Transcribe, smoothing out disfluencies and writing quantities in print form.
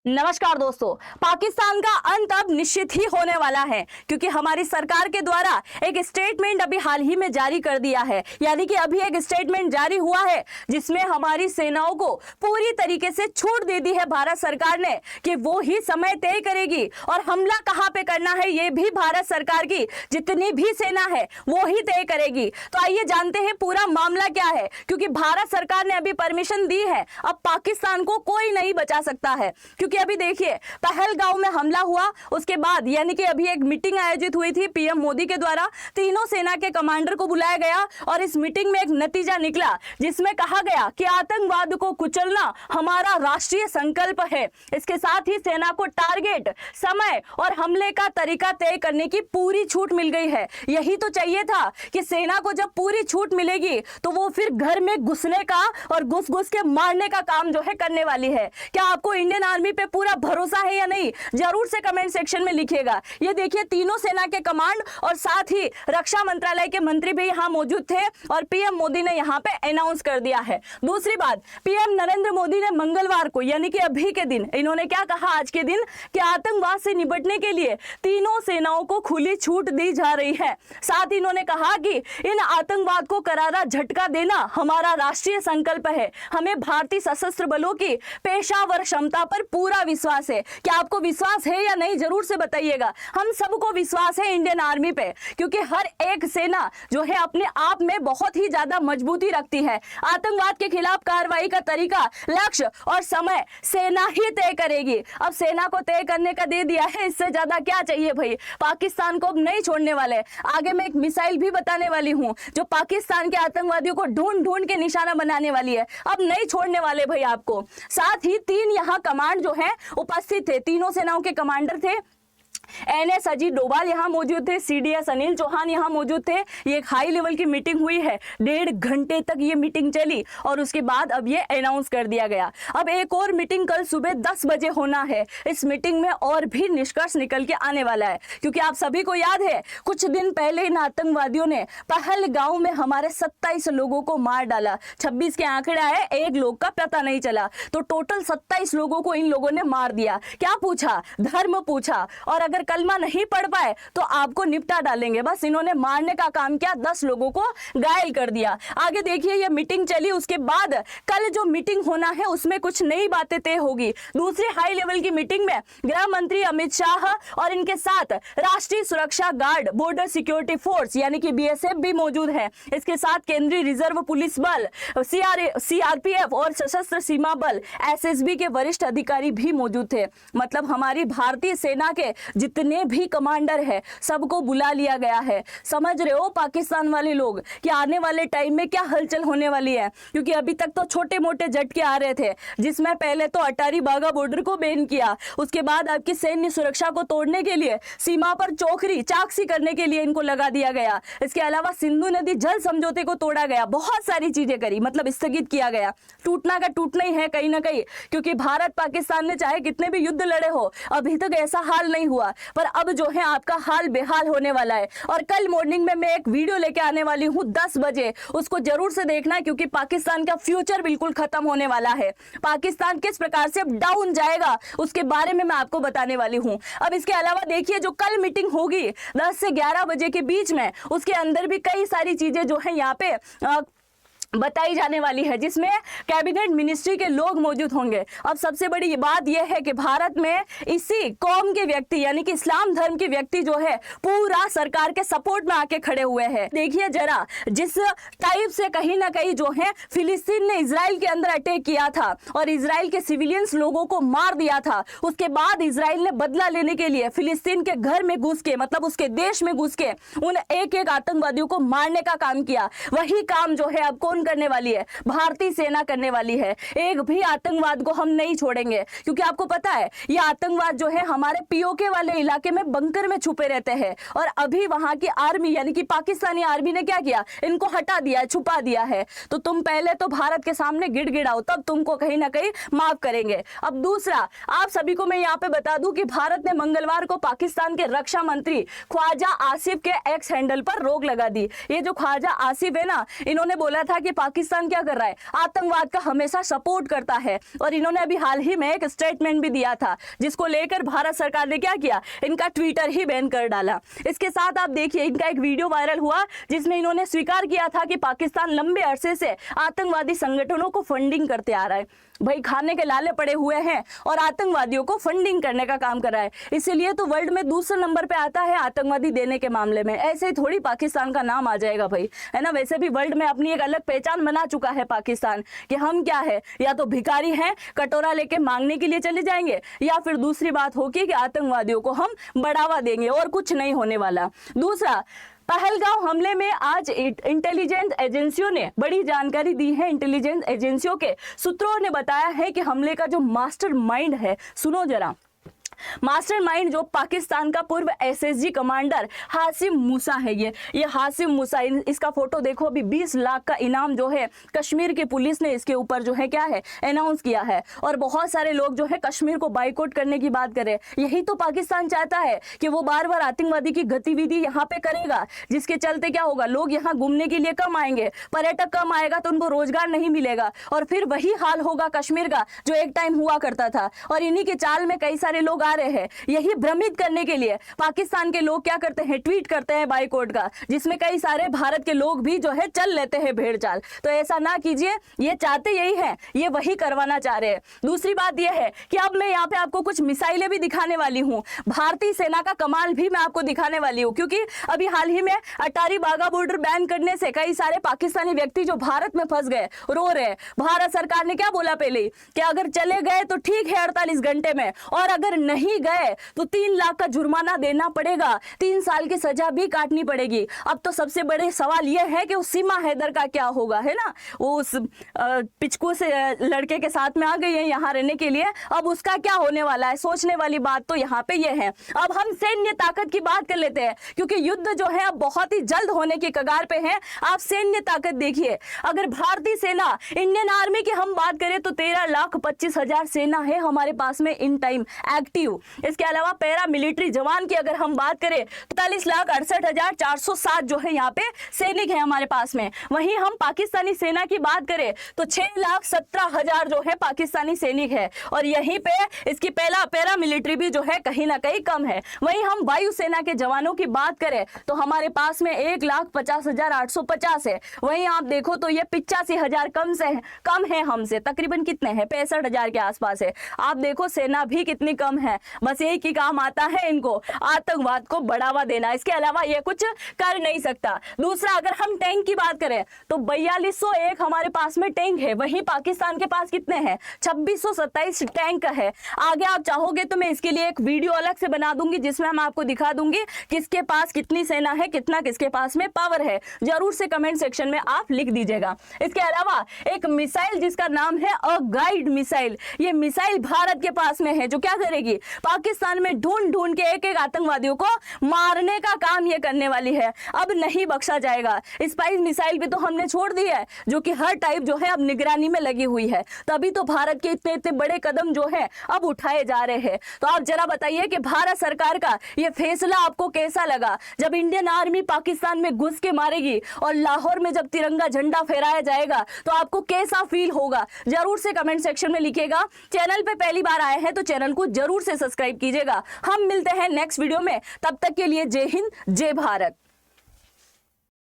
नमस्कार दोस्तों। पाकिस्तान का अंत अब निश्चित ही होने वाला है क्योंकि हमारी सरकार के द्वारा एक स्टेटमेंट अभी हाल ही में जारी कर दिया है। यानी कि अभी एक स्टेटमेंट जारी हुआ है जिसमें हमारी सेनाओं को पूरी तरीके से छूट दे दी है भारत सरकार ने कि वो ही समय तय करेगी और हमला कहां पे करना है ये भी भारत सरकार की जितनी भी सेना है वो ही तय करेगी। तो आइए जानते हैं पूरा मामला क्या है, क्योंकि भारत सरकार ने अभी परमिशन दी है। अब पाकिस्तान को कोई नहीं बचा सकता है क्योंकि अभी देखिए पहलगांव में हमला हुआ, उसके बाद यानी कि अभी एक मीटिंग आयोजित हुई थी पीएम मोदी के द्वारा। तीनों सेना के कमांडर को बुलाया गया और इस मीटिंग में एक नतीजा निकला जिसमें कहा गया कि आतंकवाद को कुचलना हमारा राष्ट्रीय संकल्प है। इसके साथ ही सेना को टारगेट, समय और हमले का तरीका तय करने की पूरी छूट मिल गई है। यही तो चाहिए था कि सेना को जब पूरी छूट मिलेगी तो वो फिर घर में घुसने का और घुस घुस के मारने का काम जो है करने वाली है। क्या आपको इंडियन आर्मी पे पूरा भरोसा है या नहीं, जरूर से कमेंट सेक्शन में लिखिएगा। ये देखिए तीनों सेना के कमांड और साथ ही रक्षा मंत्रालय के मंत्री भी यहाँ मौजूद थे और पीएम मोदी ने यहाँ पे अनाउंस कर दिया है। दूसरी बात, पीएम नरेंद्र मोदी ने मंगलवार को यानी कि अभी के दिन इन्होंने क्या कहा आज के दिन कि आतंकवाद से निपटने के लिए तीनों सेनाओं को खुली छूट दी जा रही है। साथ ही इन्होंने कहा कि इन आतंकवाद को करारा झटका देना हमारा राष्ट्रीय संकल्प है। हमें भारतीय सशस्त्र बलों की पेशावर क्षमता पर पूरा विश्वास है। क्या आपको विश्वास है या नहीं, जरूर से बताइएगा। हम सबको विश्वास है इंडियन आर्मी पे, क्योंकि हर एक सेना जो है अपने आप में बहुत ही ज्यादा मजबूती रखती है। आतंकवाद के खिलाफ कार्रवाई का तरीका, लक्ष्य और समय सेना ही तय करेगी। अब सेना को तय करने का दे दिया है, इससे ज्यादा क्या चाहिए भाई। पाकिस्तान को अब नहीं छोड़ने वाले। आगे मैं एक मिसाइल भी बताने वाली हूँ जो पाकिस्तान के आतंकवादियों को ढूंढ ढूंढ के निशाना बनाने वाली है। अब नहीं छोड़ने वाले भाई आपको। साथ ही तीन यहाँ कमांड जो है उपस्थित थे, तीनों सेनाओं के कमांडर थे। एनएस अजीत डोभाल यहाँ मौजूद थे, सीडीएस अनिल चौहान यहाँ मौजूद थे। ये एक हाई लेवल की मीटिंग हुई है, 1.5 घंटे तक ये मीटिंग चली और उसके बाद अब ये अनाउंस कर दिया गया। अब एक और मीटिंग कल सुबह 10 बजे होना है। इस मीटिंग में और भी निष्कर्ष निकल के आने वाला है, क्योंकि आप सभी को याद है कुछ दिन पहले इन आतंकवादियों ने पहलगांव में हमारे 27 लोगों को मार डाला। 26 के आंकड़े आए, एक लोग का पता नहीं चला, तो टोटल 27 लोगों को इन लोगों ने मार दिया। क्या पूछा? धर्म पूछा, और अगर कलमा नहीं पढ़ पाए तो आपको निपटा डालेंगे। बस इन्होंने मारने का काम किया, 10 लोगों को घायल कर दिया। आगे देखिए ये मीटिंग चली, उसके बाद कल जो मीटिंग होना है उसमें कुछ नई बातें तय होगी। दूसरी हाई लेवल की मीटिंग में गृह मंत्री अमित शाह और इनके साथ राष्ट्रीय सुरक्षा गार्ड, बॉर्डर सिक्योरिटी फोर्स यानी कि बीएसएफ भी मौजूद है। इसके साथ केंद्रीय रिजर्व पुलिस बल, सीआरपीएफ और सशस्त्र सीमा बल एसएसबी के वरिष्ठ अधिकारी भी मौजूद थे। मतलब हमारी भारतीय सेना के जितने भी कमांडर है सबको बुला लिया गया है। समझ रहे हो पाकिस्तान वाले लोग कि आने वाले टाइम में क्या हलचल होने वाली है, क्योंकि अभी तक तो छोटे मोटे झटके आ रहे थे, जिसमें पहले तो अटारी बागा बॉर्डर को बैन किया, उसके बाद आपकी सैन्य सुरक्षा को तोड़ने के लिए सीमा पर चाकसी करने के लिए इनको लगा दिया गया। इसके अलावा सिंधु नदी जल समझौते को तोड़ा गया, बहुत सारी चीजें करी, मतलब स्थगित किया गया। टूटना का टूटना ही है कहीं ना कहीं, क्योंकि भारत पाकिस्तान ने चाहे कितने भी युद्ध लड़े हो अभी तक ऐसा हाल नहीं हुआ, पर अब जो है आपका हाल बेहाल होने वाला है। और कल मॉर्निंग में मैं एक वीडियो लेके आने वाली हूँ 10 बजे, उसको जरूर से देखना, क्योंकि पाकिस्तान का फ्यूचर बिल्कुल खत्म होने वाला है। पाकिस्तान किस प्रकार से डाउन जाएगा उसके बारे में मैं आपको बताने वाली हूँ। अब इसके अलावा देखिए जो कल मीटिंग होगी 10 से 11 बजे के बीच में, उसके अंदर भी कई सारी चीजें जो है यहाँ पे बताई जाने वाली है, जिसमें कैबिनेट मिनिस्ट्री के लोग मौजूद होंगे। अब सबसे बड़ी बात यह है कि भारत में इसी कौम के व्यक्ति यानी कि इस्लाम धर्म के व्यक्ति जो है पूरा सरकार के सपोर्ट में आके खड़े हुए हैं। देखिए जरा, जिस टाइप से कहीं ना कहीं जो है फिलिस्तीन ने इजराइल के अंदर अटैक किया था और इजराइल के सिविलियंस लोगों को मार दिया था, उसके बाद इजराइल ने बदला लेने के लिए फिलिस्तीन के घर में घुस के, मतलब उसके देश में घुस के उन एक एक आतंकवादियों को मारने का काम किया। वही काम जो है अब कौन करने वाली है? भारतीय सेना करने वाली है। एक भी आतंकवाद को हम नहीं छोड़ेंगे, क्योंकि आपको पता है ये आतंकवाद जो है हमारे पीओके वाले इलाके में बंकर में छुपे रहते हैं, और अभी वहां की आर्मी यानी कि पाकिस्तानी आर्मी ने क्या किया, इनको हटा दिया, छुपा दिया है। तो तुम पहले तो भारत के सामने गिड़गिड़ाओ, तब तुमको कहीं ना कहीं माफ करेंगे। अब दूसरा, आप सभी को मैं यहाँ पे बता दूं कि भारत ने मंगलवार को पाकिस्तान के रक्षा मंत्री ख्वाजा आसिफ के एक्स हैंडल पर रोक लगा दी। ये जो ख्वाजा आसिफ है ना, इन्होंने बोला था कि पाकिस्तान क्या कर रहा है, आतंकवाद का हमेशा सपोर्ट करता है। और इन्होंने अभी हाल ही में एक स्टेटमेंट भी दिया था, जिसको लेकर भारत सरकार ने क्या किया, इनका ट्विटर ही बैन कर डाला। इसके साथ आप देखिए, इनका एक वीडियो वायरल हुआ जिसमें इन्होंने स्वीकार किया था कि पाकिस्तान लंबे अरसे से आतंकवादी संगठनों को फंडिंग करते आ रहा है। भाई खाने के लाले पड़े हुए हैं और आतंकवादियों को फंडिंग करने का काम कर रहा है, इसीलिए तो वर्ल्ड में दूसरे नंबर पे आता है आतंकवादी देने के मामले में। ऐसे ही थोड़ी पाकिस्तान का नाम आ जाएगा भाई, है ना। वैसे भी वर्ल्ड में अपनी एक अलग पहचान बना चुका है पाकिस्तान, कि हम क्या है, या तो भिखारी हैं, कटोरा लेके मांगने के लिए चले जाएंगे, या फिर दूसरी बात होगी कि आतंकवादियों को हम बढ़ावा देंगे, और कुछ नहीं होने वाला। दूसरा, पहलगांव हमले में आज इंटेलिजेंस एजेंसियों ने बड़ी जानकारी दी है। इंटेलिजेंस एजेंसियों के सूत्रों ने बताया है कि हमले का जो मास्टरमाइंड है, सुनो जरा, मास्टरमाइंड जो पाकिस्तान का पूर्व एसएसजी कमांडर हासिम मूसा है। ये हासिम मूसा, इसका फोटो देखो। अभी 20 लाख का इनाम जो है कश्मीर की पुलिस ने इसके ऊपर जो है क्या है अनाउंस किया है, और बहुत सारे लोग जो है कश्मीर को बाइकआउट करने की बात करें। यही तो पाकिस्तान चाहता है कि वो बार बार आतंकवादी की गतिविधि यहाँ पे करेगा, जिसके चलते क्या होगा, लोग यहाँ घूमने के लिए कम आएंगे, पर्यटक कम आएगा तो उनको रोजगार नहीं मिलेगा, और फिर वही हाल होगा कश्मीर का जो एक टाइम हुआ करता था। और इन्हीं के चाल में कई सारे लोग आ रहे हैं। यही भ्रमित करने के लिए पाकिस्तान के लोग क्या करते हैं, ट्वीट करते हैं बाइकआउट का, जिसमें कई सारे भारत के लोग भी जो है चल लेते हैं भेड़ चाल। तो ऐसा ना कीजिए, ये चाहते यही है, ये वही करवाना चाह रहे हैं। दूसरी बात यह है कि अब मैं यहाँ पे आपको कुछ मिसाइलें भी दिखाने वाली हूँ, भारतीय सेना का कमाल भी मैं आपको दिखाने वाली हूँ, क्योंकि अभी हाल ही में अटारी बाघा बॉर्डर बैन करने से कई सारे पाकिस्तानी व्यक्ति जो भारत में फंस गए रो रहे। भारत सरकार ने क्या बोला पहले, कि अगर चले गए तो ठीक है 48 घंटे में, और अगर नहीं गए तो 3 लाख का जुर्माना देना पड़ेगा, 3 साल की सजा भी काटनी पड़ेगी। अब तो सबसे बड़े सवाल यह है कि उस सीमा हैदर का क्या होगा, है ना। वो उस पिचकू से लड़के के साथ में आ गई है यहाँ रहने के लिए, अब उसका क्या होने वाला है, सोचने वाली बात तो यहाँ पे ये है। अब हम सैन्य ताकत की बात कर लेते हैं, क्योंकि युद्ध जो है अब बहुत ही जल्द होने की कगार पे है। आप सैन्य ताकत देखिए, अगर भारतीय सेना, इंडियन आर्मी की हम बात करें तो 13,25,000 सेना है हमारे पास में इन टाइम एक्टिव। इसके अलावा पैरा मिलिट्री जवान की अगर हम बात करें तो 43,68,407 जो है यहाँ पे सैनिक है हमारे पास में। वहीं हम पाकिस्तानी सेना की बात करें तो 6,17,000 जो है पाकिस्तानी सैनिक है, और यहीं पे इसकी पैरा मिलिट्री भी जो है कहीं ना कहीं कम है। वहीं हम वायुसेना के जवानों की बात करें तो हमारे पास में 1,50,850 है। वहीं आप देखो तो ये 85,000 कम है हमसे, तकरीबन कितने हैं, 65,000 के आसपास है। आप देखो सेना भी कितनी कम है, बस यही की काम आता है इनको, आतंकवाद को बढ़ावा देना। इसके अलावा ये कुछ कर नहीं सकता। दूसरा, अगर हम टैंक की बात करें तो 4201 हमारे पास में टैंक है। वहीं पाकिस्तान के पास कितने हैं, 2627 टैंक है। आगे आप चाहोगे तो मैं इसके लिए एक वीडियो अलग से बना दूंगी, जिसमें मैं आपको दिखा दूंगी किसके पास कितनी सेना है, कितना किसके पास में पावर है। जरूर से कमेंट सेक्शन में आप लिख दीजिएगा। इसके अलावा एक मिसाइल जिसका नाम है अ गाइड मिसाइल, ये मिसाइल भारत के पास में है, जो क्या करेगी, पाकिस्तान में ढूंढ के एक आतंकवादियों को मारने का काम ये करने वाली है। अब नहीं बख्शा जाएगा। स्पाइस मिसाइल भी तो हमने छोड़ दी है, जो कि हर टाइप जो है अब निगरानी में लगी हुई है। तभी तो भारत के इतने बड़े कदम जो है अब उठाए जा रहे हैं। तो आप जरा बताइए कि भारत सरकार का ये फैसला आपको कैसा लगा, जब इंडियन आर्मी पाकिस्तान में घुस के मारेगी और लाहौर में जब तिरंगा झंडा फहराया जाएगा तो आपको कैसा फील होगा, जरूर से कमेंट सेक्शन में लिखिएगा। चैनल पे पहली बार आए हैं तो चैनल को जरूर से सब्सक्राइब कीजिएगा। हम मिलते हैं नेक्स्ट वीडियो में, तब तक के लिए जय हिंद, जय भारत।